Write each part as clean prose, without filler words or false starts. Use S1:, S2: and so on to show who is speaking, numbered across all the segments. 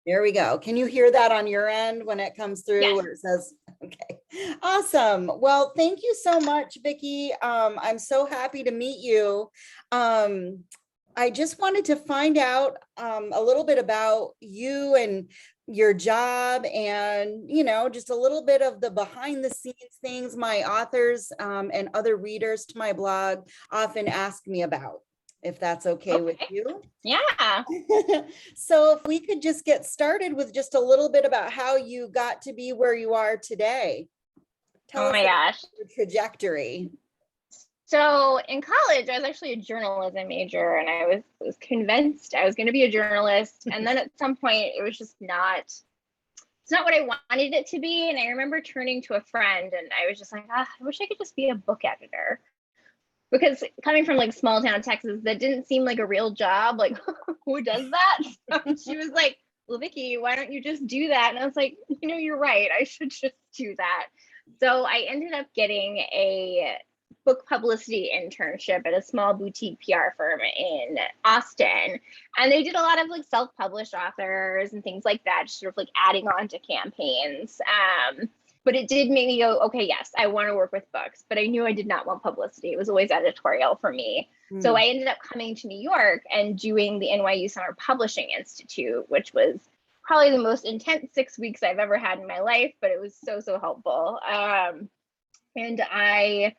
S1: There we go. Can you hear that on your end when it comes through
S2: Yes.
S1: where it says, okay, awesome. Well, thank you so much, Vicki. I'm so happy to meet you. I just wanted to find out a little bit about you and your job and, just a little bit of the behind the scenes things my authors and other readers to my blog often ask me about, if that's okay with you.
S2: Yeah.
S1: So if we could just get started with just a little bit about how you got to be where you are today. Tell
S2: Oh
S1: us
S2: my
S1: about
S2: gosh.
S1: your trajectory.
S2: So in college, I was actually a journalism major, and I was convinced I was going to be a journalist. And then at some point, it was just it's not what I wanted it to be. And I remember turning to a friend, and I was just like, I wish I could just be a book editor. Because coming from like small town Texas, that didn't seem like a real job. Like, who does that? So she was like, well, Vicki, why don't you just do that? And I was like, you're right. I should just do that. So I ended up getting a book publicity internship at a small boutique PR firm in Austin. And they did a lot of like self-published authors and things like that, just sort of like adding on to campaigns. But it did make me go, okay, yes, I want to work with books, but I knew I did not want publicity. It was always editorial for me. So I ended up coming to New York and doing the NYU Summer Publishing Institute, which was probably the most intense 6 weeks I've ever had in my life, but it was so, so helpful. And I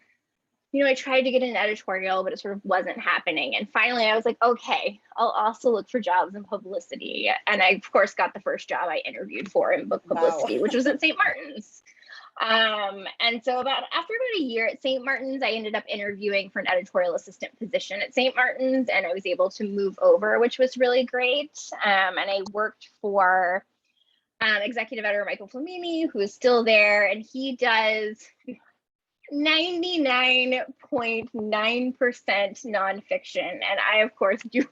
S2: tried to get an editorial, but it sort of wasn't happening. And finally, I was like, okay, I'll also look for jobs in publicity. And I, of course, got the first job I interviewed for in book publicity, which was at St. Martin's. And so after about a year at St. Martin's, I ended up interviewing for an editorial assistant position at St. Martin's, and I was able to move over, which was really great. And I worked for executive editor Michael Flamini, who is still there, and he does 99.9% nonfiction, and I of course do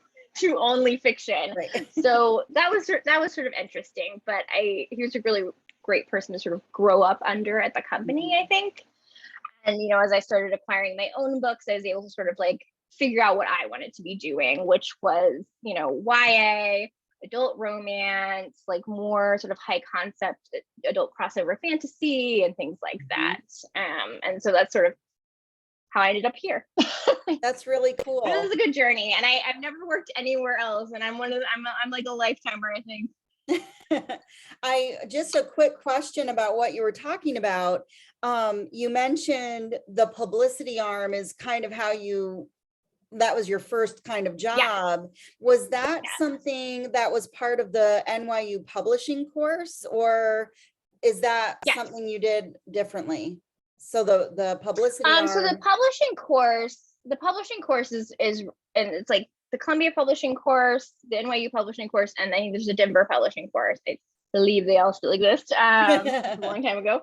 S2: only fiction. Right. So that was sort of interesting, but he was a really great person to sort of grow up under at the company, I think. And as I started acquiring my own books, I was able to sort of like figure out what I wanted to be doing, which was YA, adult romance, like more sort of high concept adult crossover fantasy and things like that. And so that's sort of how I ended up here.
S1: That's really cool.
S2: It was a good journey, and I've never worked anywhere else, and I'm like a lifetimer, I think.
S1: Just a quick question about what you were talking about. You mentioned the publicity arm is kind of how that was your first kind of job. Yeah. Was that something that was part of the NYU publishing course, or is that something you did differently? So the publicity arm.
S2: So the publishing course is and it's like the Columbia publishing course, the NYU publishing course, and I think there's a Denver publishing course. I believe they all still exist. A long time ago.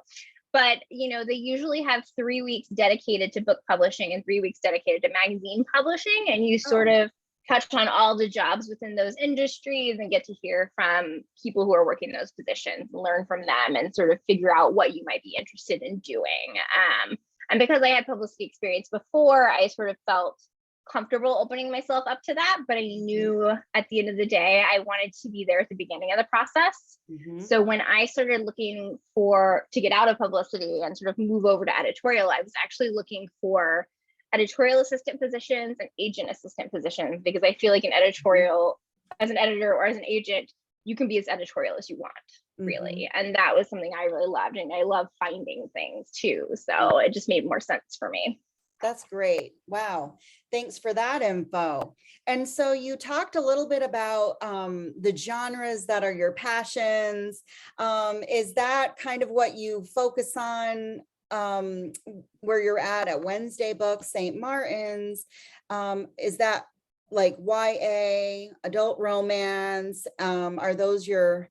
S2: But, they usually have 3 weeks dedicated to book publishing and 3 weeks dedicated to magazine publishing. And you sort of touch on all the jobs within those industries and get to hear from people who are working those positions, learn from them, and sort of figure out what you might be interested in doing. And because I had publicity experience before, I sort of felt comfortable opening myself up to that, but I knew at the end of the day I wanted to be there at the beginning of the process. So when I started looking to get out of publicity and sort of move over to editorial, I was actually looking for editorial assistant positions and agent assistant positions, because I feel like an editorial, as an editor or as an agent, you can be as editorial as you want, really. And that was something I really loved, and I love finding things too, so it just made more sense for me.
S1: That's great. Wow. Thanks for that info. And so you talked a little bit about the genres that are your passions. Is that kind of what you focus on where you're at Wednesday Books, St. Martin's? Is that like YA, adult romance? Are those your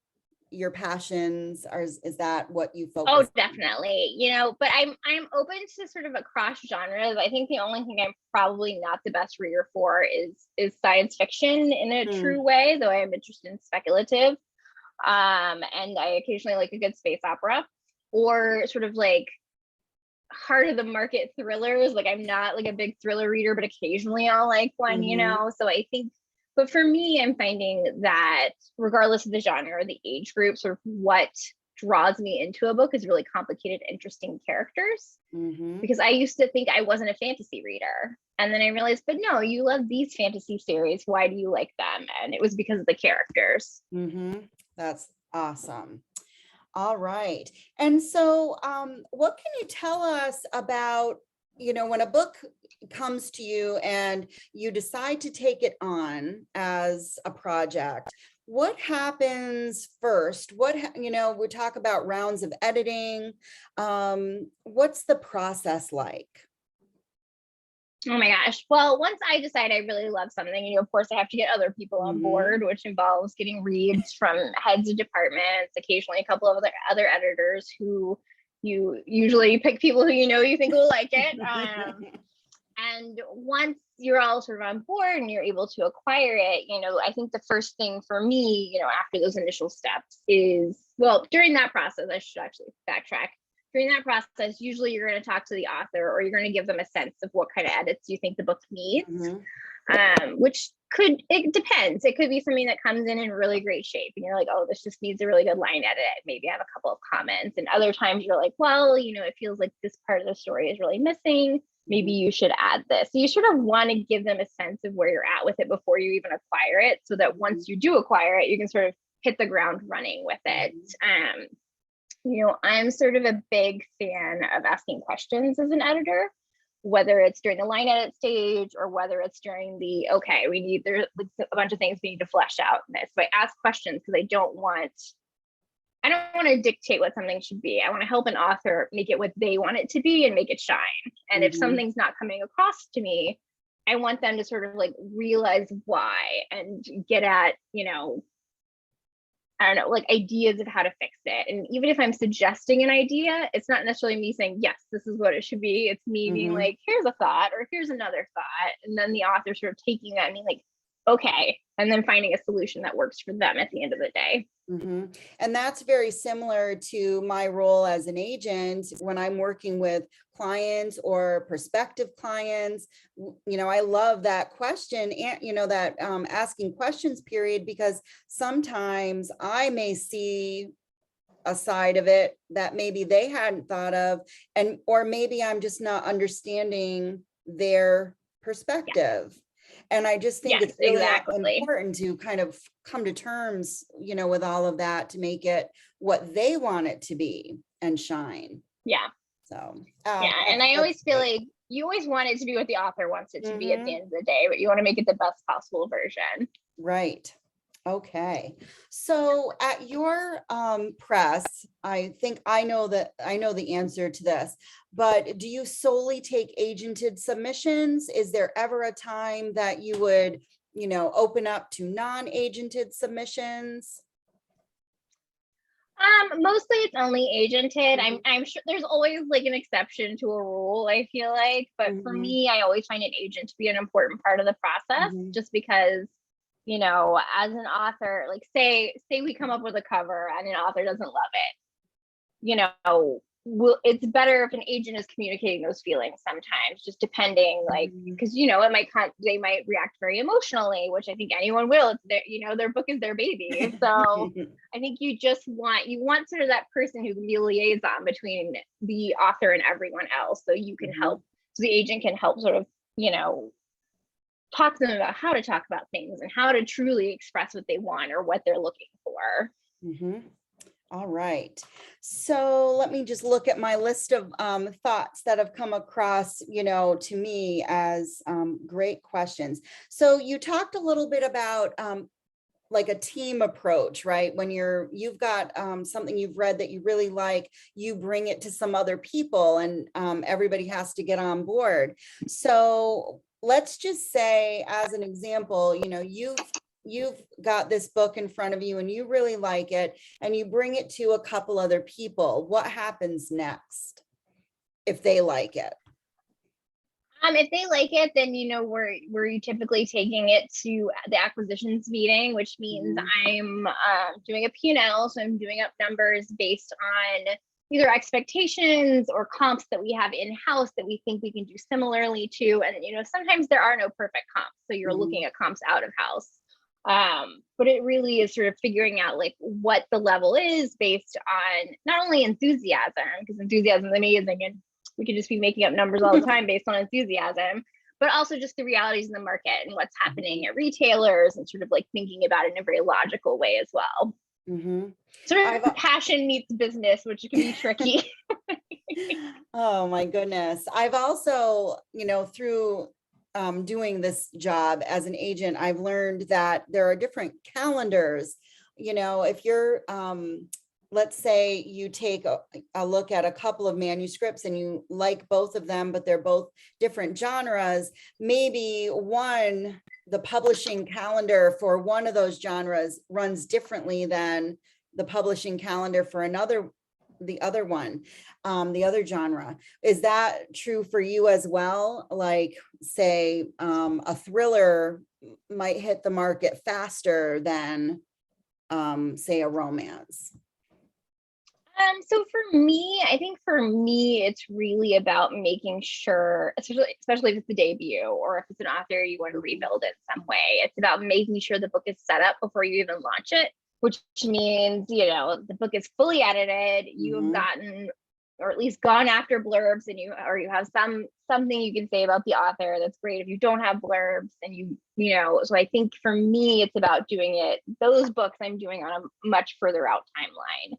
S1: passions, or is that what you focus
S2: on? Definitely, but I'm open to sort of across genres. I think the only thing I'm probably not the best reader for is science fiction in a true way, though I am interested in speculative. And I occasionally like a good space opera, or sort of like heart of the market thrillers. Like I'm not like a big thriller reader, but occasionally I'll like one, so I think, But for me, I'm finding that regardless of the genre or the age group, sort of what draws me into a book is really complicated, interesting characters.
S1: Mm-hmm.
S2: Because I used to think I wasn't a fantasy reader. And then I realized, but no, you love these fantasy series. Why do you like them? And it was because of the characters.
S1: Mm-hmm. That's awesome. All right. And so what can you tell us about, when a book comes to you and you decide to take it on as a project, what happens first? We talk about rounds of editing. What's the process like?
S2: Oh my gosh. Well, once I decide I really love something, of course I have to get other people on board, which involves getting reads from heads of departments, occasionally a couple of other editors who you usually pick people who you think will like it. And once you're all sort of on board and you're able to acquire it, I think the first thing for me, after those initial steps is, well, during that process, I should actually backtrack. During that process, usually you're going to talk to the author or you're going to give them a sense of what kind of edits you think the book needs, which it depends. It could be something that comes in really great shape and you're like, oh, this just needs a really good line edit. Maybe I have a couple of comments. And other times you're like, well, it feels like this part of the story is really missing. Maybe you should add this. So you sort of want to give them a sense of where you're at with it before you even acquire it, so that once you do acquire it, you can sort of hit the ground running with it. I'm sort of a big fan of asking questions as an editor, whether it's during the line edit stage or whether it's during there's a bunch of things we need to flesh out in this. But I ask questions because I don't want to dictate what something should be. I want to help an author make it what they want it to be and make it shine. And if something's not coming across to me, I want them to sort of like realize why and get at, I don't know, like ideas of how to fix it. And even if I'm suggesting an idea, it's not necessarily me saying, yes, this is what it should be. It's me being like, here's a thought, or here's another thought. And then the author sort of taking that and being like, okay, and then finding a solution that works for them at the end of the day.
S1: And that's very similar to my role as an agent when I'm working with clients or prospective clients. I love that question and, that asking questions period, because sometimes I may see a side of it that maybe they hadn't thought of, or maybe I'm just not understanding their perspective. And I just think it's really important to kind of come to terms, with all of that to make it what they want it to be and shine.
S2: Yeah.
S1: So,
S2: and I always feel like you always want it to be what the author wants it to be at the end of the day, but you want to make it the best possible version.
S1: Right. Okay. So at your press, I think I know the answer to this, but do you solely take agented submissions? Is there ever a time that you would, open up to non-agented submissions?
S2: Mostly it's only agented. I'm sure there's always like an exception to a rule, I feel like, but for me, I always find an agent to be an important part of the process, just because as an author, like say we come up with a cover and an author doesn't love it, it's better if an agent is communicating those feelings sometimes, just depending, like, because they might react very emotionally, which I think anyone will. It's their book is their baby. So I think you want sort of that person who can be a liaison between the author and everyone else, so you can help, so the agent can help sort of talk to them about how to talk about things and how to truly express what they want or what they're looking for.
S1: All right. So let me just look at my list of thoughts that have come across, to me as great questions. So you talked a little bit about like a team approach, right? When you've got something you've read that you really like, you bring it to some other people and everybody has to get on board. So let's just say, as an example, you've got this book in front of you and you really like it and you bring it to a couple other people. What happens next if they like it?
S2: If they like it, then we're typically taking it to the acquisitions meeting, which means I'm doing a P&L, so I'm doing up numbers based on either expectations or comps that we have in-house that we think we can do similarly to. And sometimes there are no perfect comps, so you're looking at comps out of house. But it really is sort of figuring out like what the level is based on not only enthusiasm, because enthusiasm is amazing and we could just be making up numbers all the time based on enthusiasm, but also just the realities in the market and what's happening at retailers, and sort of like thinking about it in a very logical way as well.
S1: Mm-hmm.
S2: Sort of passion meets business, which can be tricky.
S1: Oh my goodness. I've also, through doing this job as an agent, I've learned that there are different calendars. If you're, let's say you take a look at a couple of manuscripts and you like both of them, but they're both different genres, maybe the publishing calendar for one of those genres runs differently than the publishing calendar for the other one, the other genre. Is that true for you as well? Like, say, a thriller might hit the market faster than, say, a romance?
S2: So for me, I think it's really about making sure, especially if it's a debut or if it's an author you want to rebuild in some way, it's about making sure the book is set up before you even launch it, which means, the book is fully edited, you have gotten, or at least gone after blurbs, and you have something you can say about the author that's great. If you don't have blurbs, and so I think for me, it's about doing it. Those books I'm doing on a much further out timeline,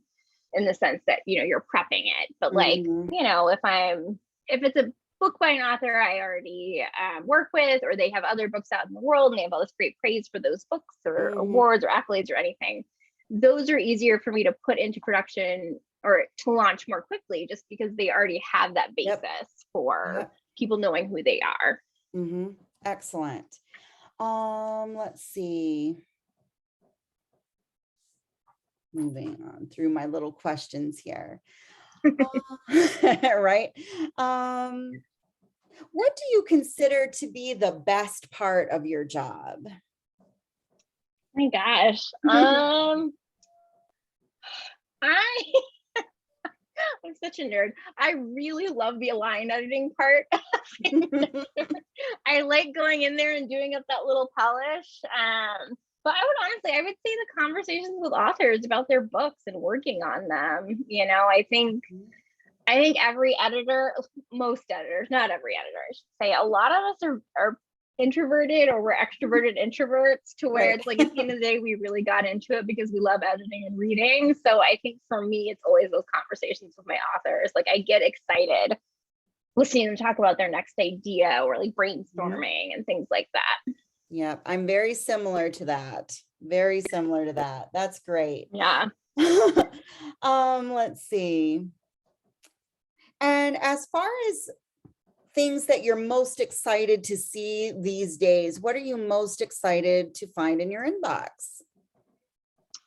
S2: in the sense that, you're prepping it. But like, if it's a book by an author I already work with, or they have other books out in the world and they have all this great praise for those books or awards or accolades or anything, those are easier for me to put into production or to launch more quickly, just because they already have that basis for people knowing who they are.
S1: Excellent. Let's see. Moving on through my little questions here. Right. What do you consider to be the best part of your job?
S2: My gosh. I'm such a nerd. I really love the line editing part. I like going in there and doing up that little polish. But I would say the conversations with authors about their books and working on them. I think every editor, most editors, not every editor, I should say, a lot of us are introverted, or we're extroverted introverts, to where it's like at the end of the day, we really got into it because we love editing and reading. So I think for me, it's always those conversations with my authors. Like, I get excited listening to them talk about their next idea, or like brainstorming and things like that.
S1: Yeah, I'm very similar to that. Very similar to that. That's great.
S2: Yeah.
S1: Let's see. And as far as things that you're most excited to see these days, what are you most excited to find in your inbox?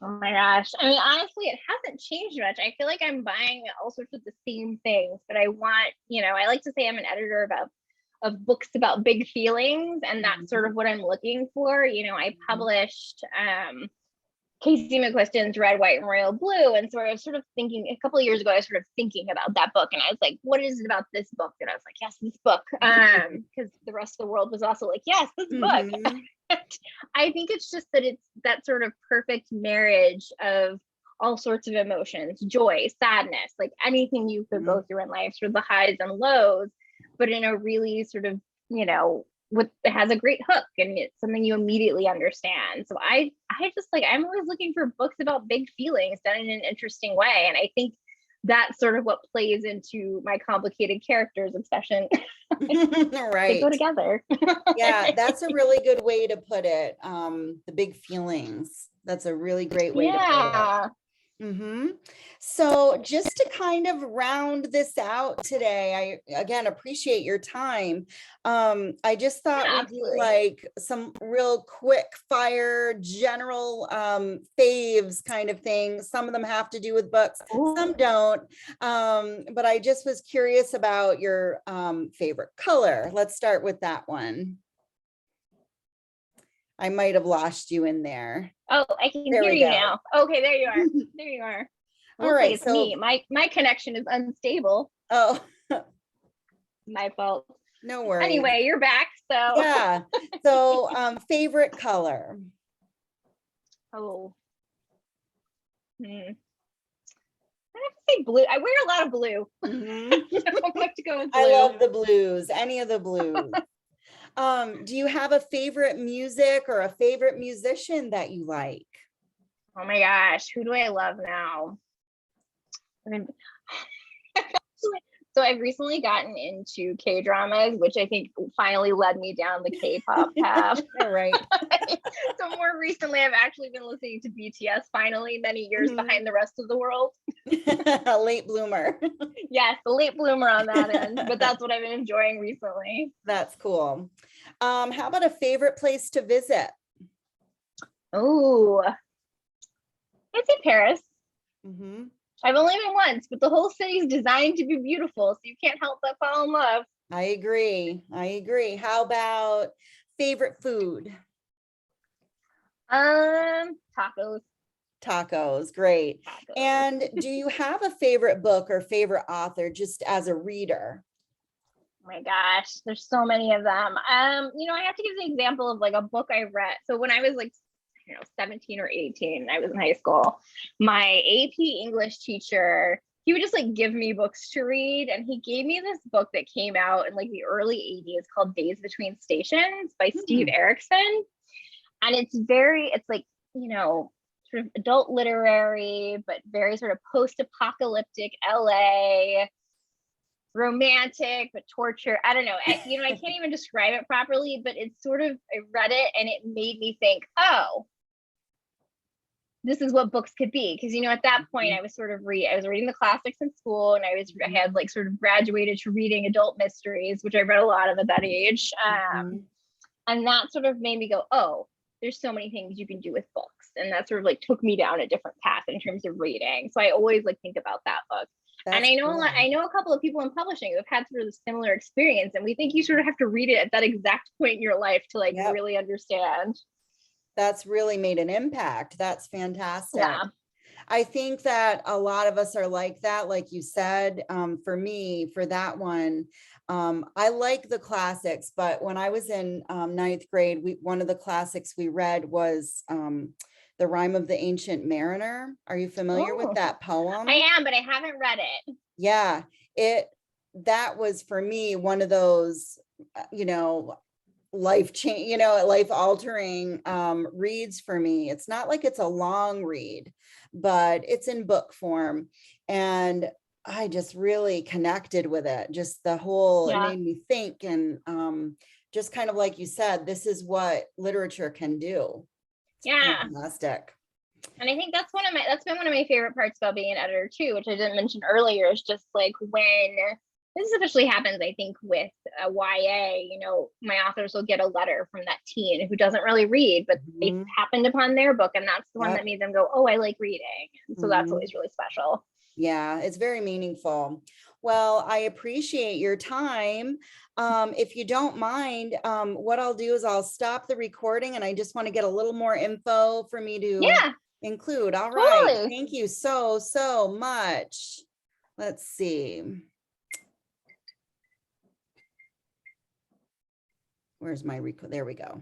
S2: Oh my gosh. I mean, honestly, it hasn't changed much. I feel like I'm buying all sorts of the same things, but I want, I like to say I'm an editor of books about big feelings, and that's sort of what I'm looking for. I published Casey McQuiston's Red, White, and Royal Blue, and so I was sort of thinking a couple of years ago, I was sort of thinking about that book, and I was like, what is it about this book? And I was like, yes, this book, because the rest of the world was also like, yes, this book. I think it's just that it's that sort of perfect marriage of all sorts of emotions, joy, sadness, like anything you could go through in life, sort of the highs and lows, but in a really sort of, it has a great hook, and it's something you immediately understand. So I just like, I'm always looking for books about big feelings done in an interesting way. And I think that's sort of what plays into my complicated characters obsession.
S1: Right.
S2: They go together.
S1: Yeah, that's a really good way to put it. The big feelings. That's a really great way to put it. So just to kind of round this out today, I again appreciate your time. I just thought we'd do like some real quick fire general faves kind of things. Some of them have to do with books, some don't. But I just was curious about your favorite color. Let's start with that one. I might have lost you in there.
S2: Oh, I can hear you now. Okay, there you are. There you are.
S1: All right,
S2: it's me. My connection is unstable.
S1: Oh,
S2: my fault.
S1: No worries.
S2: Anyway, you're back. So
S1: yeah. So favorite color.
S2: Oh. Hmm. I have to say blue. I wear a lot of blue.
S1: Mhm.
S2: I'm going to go with blue.
S1: I love the blues, any of the blues. Do you have a favorite music or a favorite musician that you like?
S2: Oh my gosh, who do I love now? I mean, so I've recently gotten into K-dramas, which I think finally led me down the K-pop path.
S1: All right.
S2: So more recently, I've actually been listening to BTS finally, many years behind the rest of the world.
S1: A late bloomer.
S2: Yes, the late bloomer on that end, but that's what I've been enjoying recently.
S1: That's cool. How about a favorite place to visit?
S2: Oh, I'd say Paris.
S1: Mm-hmm.
S2: I've only been once, but the whole city's designed to be beautiful, so you can't help but fall in love.
S1: I agree. I agree. How about favorite food?
S2: Tacos.
S1: Tacos, great.
S2: Tacos.
S1: And do you have a favorite book or favorite author just as a reader?
S2: Oh my gosh, there's so many of them. I have to give the example of like a book I read. So when I was like, 17 or 18, I was in high school. My AP English teacher, he would just like give me books to read, and he gave me this book that came out in like the early 80s called Days Between Stations by Steve Erickson. And it's like, sort of adult literary, but very sort of post-apocalyptic LA, romantic, but torture. I don't know. I can't even describe it properly, but it's sort of, I read it and it made me think, oh, this is what books could be. Because, at that point I was reading the classics in school, and I had like sort of graduated to reading adult mysteries, which I read a lot of at that age. And that sort of made me go, oh, there's so many things you can do with books. And that sort of like took me down a different path in terms of reading. So I always like think about that book. And I know I know a couple of people in publishing who have had sort of a similar experience, and we think you sort of have to read it at that exact point in your life to like really understand.
S1: That's really made an impact. That's fantastic.
S2: Yeah.
S1: I think that a lot of us are like that, like you said. For me, for that one, I like the classics, but when I was in ninth grade, one of the classics we read was The Rime of the Ancient Mariner. Are you familiar with that poem?
S2: I am, but I haven't read it.
S1: Yeah, that was for me one of those, life altering reads for me. It's not like it's a long read, but it's in book form. And I just really connected with it. Just the whole, it made me think, and just kind of like you said, this is what literature can do. It's fantastic.
S2: And I think that's been one of my favorite parts about being an editor too, which I didn't mention earlier, is just like when this especially happens, I think, with YA, my authors will get a letter from that teen who doesn't really read, but they happened upon their book, and that's the one that made them go, oh, I like reading. And so that's always really special.
S1: Yeah, it's very meaningful. Well, I appreciate your time. If you don't mind, what I'll do is I'll stop the recording, and I just want to get a little more info for me to include. All right. Thank you so much. Let's see. Where's my record? There we go.